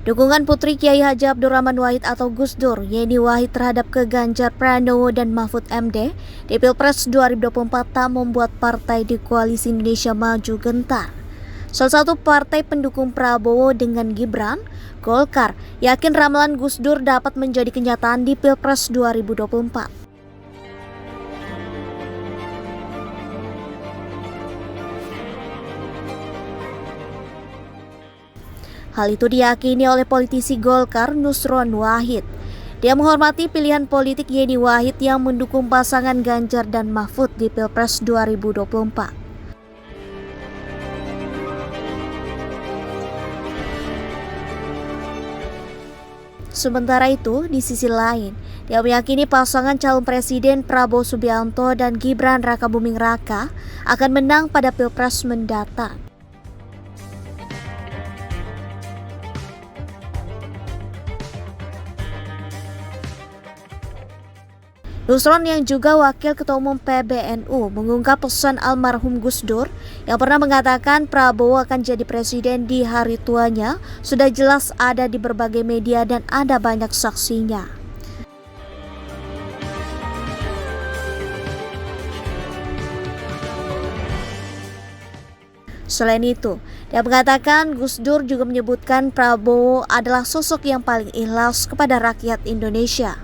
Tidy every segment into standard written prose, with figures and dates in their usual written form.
Dukungan Putri Kiai Haji Abdurrahman Wahid atau Gus Dur, Yeni Wahid terhadap ke Ganjar Pranowo dan Mahfud MD di Pilpres 2024 tak membuat partai di Koalisi Indonesia Maju gentar. Salah satu partai pendukung Prabowo dengan Gibran, Golkar, yakin ramalan Gus Dur dapat menjadi kenyataan di Pilpres 2024. Hal itu diyakini oleh politisi Golkar Nusron Wahid. Dia menghormati pilihan politik Yeni Wahid yang mendukung pasangan Ganjar dan Mahfud di Pilpres 2024. Sementara itu, di sisi lain, dia meyakini pasangan calon presiden Prabowo Subianto dan Gibran Rakabuming Raka akan menang pada Pilpres mendatang. Nusron yang juga Wakil Ketua Umum PBNU mengungkap pesan almarhum Gus Dur yang pernah mengatakan Prabowo akan jadi presiden di hari tuanya sudah jelas ada di berbagai media dan ada banyak saksinya. Selain itu, dia mengatakan Gus Dur juga menyebutkan Prabowo adalah sosok yang paling ikhlas kepada rakyat Indonesia.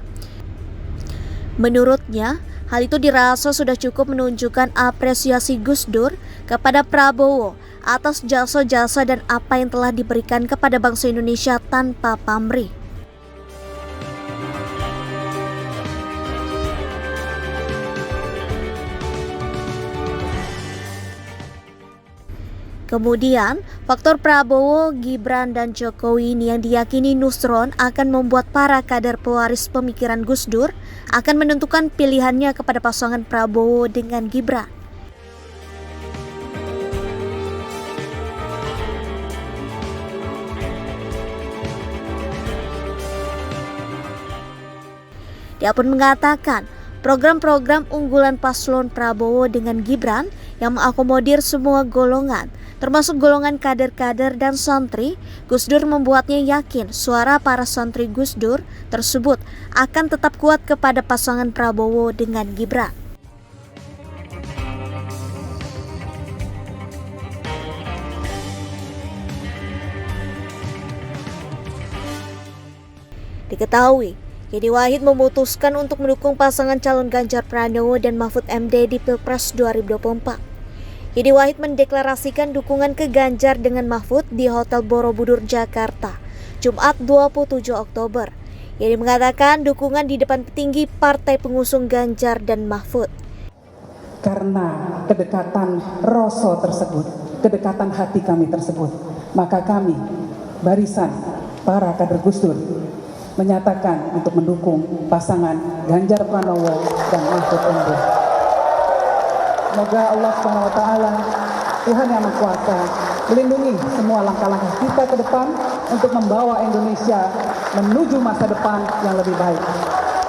Menurutnya, hal itu dirasa sudah cukup menunjukkan apresiasi Gus Dur kepada Prabowo atas jasa-jasa dan apa yang telah diberikan kepada bangsa Indonesia tanpa pamrih. Kemudian, faktor Prabowo, Gibran, dan Jokowi ini yang diyakini Nusron akan membuat para kader pewaris pemikiran Gus Dur akan menentukan pilihannya kepada pasangan Prabowo dengan Gibran. Dia pun mengatakan, program-program unggulan paslon Prabowo dengan Gibran yang mengakomodir semua golongan, termasuk golongan kader-kader dan santri, Gus Dur membuatnya yakin suara para santri Gus Dur tersebut akan tetap kuat kepada pasangan Prabowo dengan Gibran. Diketahui, Yeni Wahid memutuskan untuk mendukung pasangan calon Ganjar Pranowo dan Mahfud MD di Pilpres 2024. Yeni Wahid mendeklarasikan dukungan ke Ganjar dengan Mahfud di Hotel Borobudur, Jakarta, Jumat 27 Oktober. Yeni mengatakan dukungan di depan petinggi partai pengusung Ganjar dan Mahfud. Karena kedekatan rasa tersebut, kedekatan hati kami tersebut, maka kami, barisan para kader Gus Dur, menyatakan untuk mendukung pasangan Ganjar Pranowo dan Mahfud MD. Semoga Allah SWT, Tuhan yang Maha Kuasa, melindungi semua langkah-langkah kita ke depan untuk membawa Indonesia menuju masa depan yang lebih baik.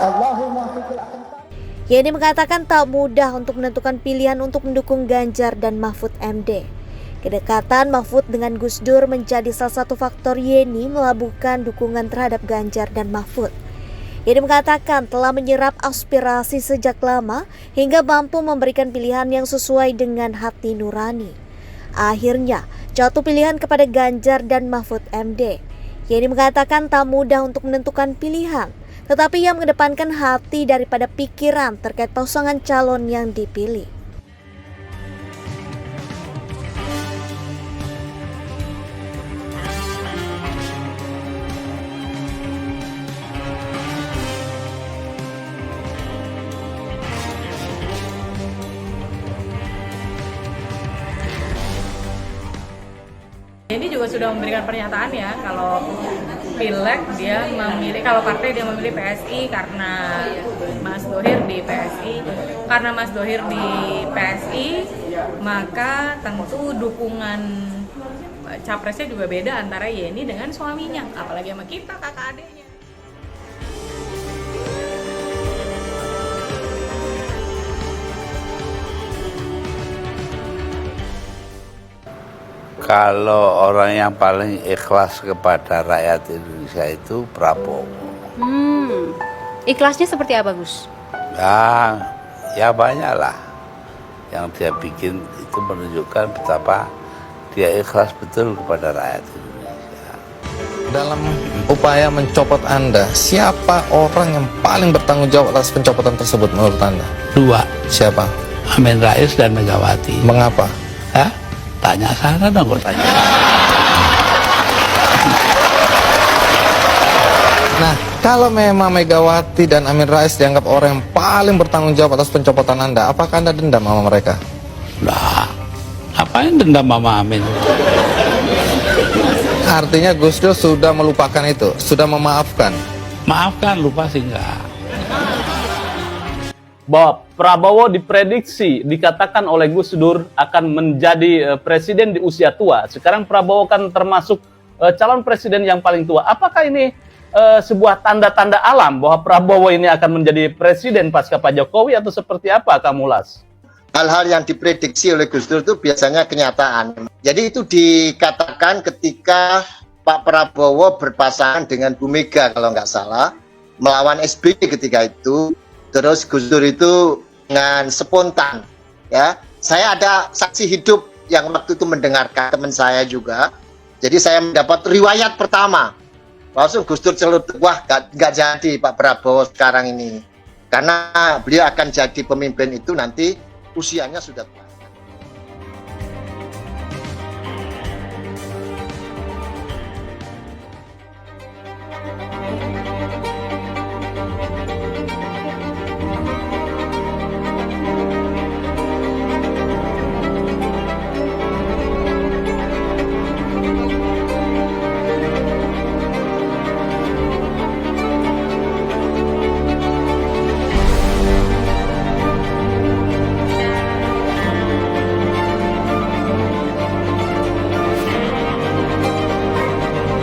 Allahumma fikir akan. Yeni mengatakan tak mudah untuk menentukan pilihan untuk mendukung Ganjar dan Mahfud MD. Kedekatan Mahfud dengan Gus Dur menjadi salah satu faktor Yeni melabuhkan dukungan terhadap Ganjar dan Mahfud. Yeni mengatakan telah menyerap aspirasi sejak lama hingga mampu memberikan pilihan yang sesuai dengan hati nurani. Akhirnya, jatuh pilihan kepada Ganjar dan Mahfud MD. Yeni mengatakan tak mudah untuk menentukan pilihan, tetapi ia mengedepankan hati daripada pikiran terkait pasangan calon yang dipilih. Ini juga sudah memberikan pernyataan ya kalau pileg dia memilih, kalau partai dia memilih PSI karena Mas Dohir di PSI. Karena Mas Dohir di PSI, maka tentu dukungan capresnya juga beda antara Yeni dengan suaminya, apalagi sama kita kakak adiknya. Kalau orang yang paling ikhlas kepada rakyat Indonesia itu Prabowo. Ikhlasnya seperti apa, Gus? Ya banyak lah. Yang dia bikin itu menunjukkan betapa dia ikhlas betul kepada rakyat Indonesia. Dalam upaya mencopot Anda, siapa orang yang paling bertanggung jawab atas pencopotan tersebut menurut Anda? 2. Siapa? Amin Rais dan Megawati. Mengapa? Hah? Tanya sana dong, kok tanya. Nah, kalau memang Megawati dan Amin Rais dianggap orang yang paling bertanggung jawab atas pencopotan Anda, apakah Anda dendam sama mereka? Nah, ngapain dendam sama Amin? Artinya Gus Dur sudah melupakan itu, sudah memaafkan. Maafkan, lupa sih enggak. Bahwa Prabowo diprediksi dikatakan oleh Gus Dur akan menjadi presiden di usia tua. Sekarang Prabowo kan termasuk calon presiden yang paling tua. Apakah ini sebuah tanda-tanda alam bahwa Prabowo ini akan menjadi presiden pasca Pak Jokowi atau seperti apa, Kamulas? Hal-hal yang diprediksi oleh Gus Dur itu biasanya kenyataan. Jadi itu dikatakan ketika Pak Prabowo berpasangan dengan Bu Mega kalau nggak salah, melawan SBY ketika itu. Terus Gus Dur itu dengan spontan, ya. Saya ada saksi hidup yang waktu itu mendengarkan, teman saya juga. Jadi saya mendapat riwayat pertama. Langsung Gus Dur celutuk, wah nggak jadi Pak Prabowo sekarang ini. Karena beliau akan jadi pemimpin itu nanti usianya sudah tua.